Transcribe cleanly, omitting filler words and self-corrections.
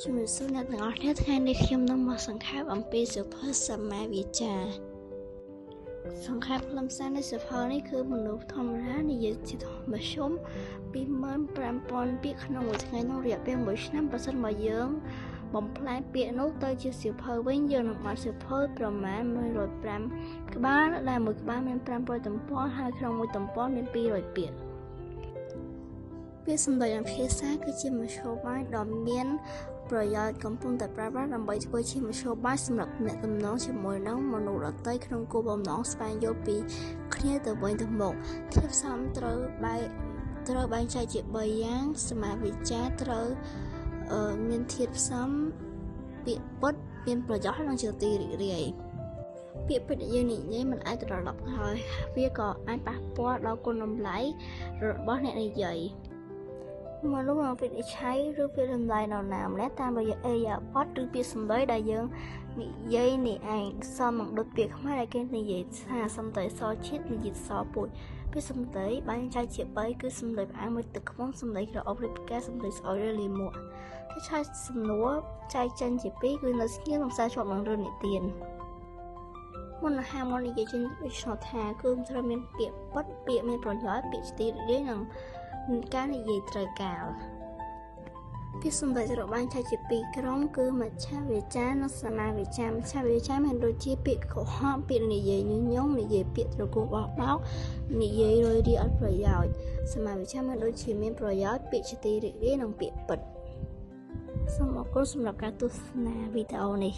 ជំរាបសួរអ្នកទាំងអស់គ្នាថ្ងៃនេះខ្ញុំនឹងមកសង្ខេបអំពីសៀវភៅសម្មាវិជ្ជាសង្ខេបខ្លឹមសារនៃសៀវភៅនេះគឺមនុស្សធម្មតានិយាយជាធម្មតា25000 ពាក្យក្នុងមួយថ្ងៃក្នុងរយៈពេល1ឆ្នាំប្រសិនបើយើងបំផ្លែពាក្យនោះទៅជាសៀវភៅវិញយើងនឹងបានសៀវភៅប្រមាណ105ក្បាលដែលមួយក្បាលមាន500ទំព័រហើយក្នុងមួយទំព័រមាន200ពាក្យពាក្យសម្ដីនិងភាសាគឺជាមធ្យោបាយដ៏មានប្រយោជន៍កំពុងតែប្រើប្រាស់ដើម្បីធ្វើជាមធ្យោបាយសម្រាប់អ្នកទំនងជាមួយនឹងមនុស្សដទៃក្នុងគោលបំណងស្វែងយល់ពីគ្នាទៅវិញទៅមកធាតុផ្សំត្រូវបែងចែកជា3យ៉ាងសមាវិជ្ជាត្រូវមានធាតុផ្សំពាក្យពិតមានប្រយោជន៍និងជាទីរីករាយពាក្យពិតដែលយើងនិយាយមិនអាចត្រឡប់ហើយវាក៏អាចប៉ះពាល់ដល់គុណតម្លៃរបស់អ្នកនិយាយមនុស្សមកវិនិច្ឆ័យឬពាក្យសម្ដីនរណាម្នាក់តាមរយៈអេយ៉ាបតឬពាក្យសម្ដីដែលយើងនិយាយនេះឯងសមនឹងដូចពាក្យខ្មែរដែលគេនិយាយថាសំដីសជាតិនិយាយសពូជពាក្យសម្ដីបែងចែកជា3គឺសម្ដីផ្អែមមួយទឹកខ្មុំសម្ដីក្រអូបឬផ្កាសម្ដីស្អុយឬលីមួកគេឆាយសំណួរចែកចេញជា2គឺនៅស្ងៀមនិងខ្សែជាប់នឹងរឿងនិទានមុននឹងហាមមកនិយាយចេញដូចថាគឺត្រូវមានពាក្យពិតពាក្យមានប្រយោជន៍ពាក្យស្ទីរីកនិងការនិយាយត្រូវការពាក្យសម្ដីត្រូវបានចែកជា2ក្រុមគឺមច្ឆវាចានិងសមាវាចាមច្ឆវាចាមានដូចជាពាក្យកុហកពាក្យនិយាយញុះញង់និយាយពាក្យត្រកួលបោះបោកនិយាយរយរាយអត់ប្រយោជន៍សមាវាចាមានដូចជាមានប្រយោជន៍ពាក្យជាទីរីករាយនិងពាក្យពិតសូមអរគុណសម្រាប់ការទស្សនាវីដេអូនេះ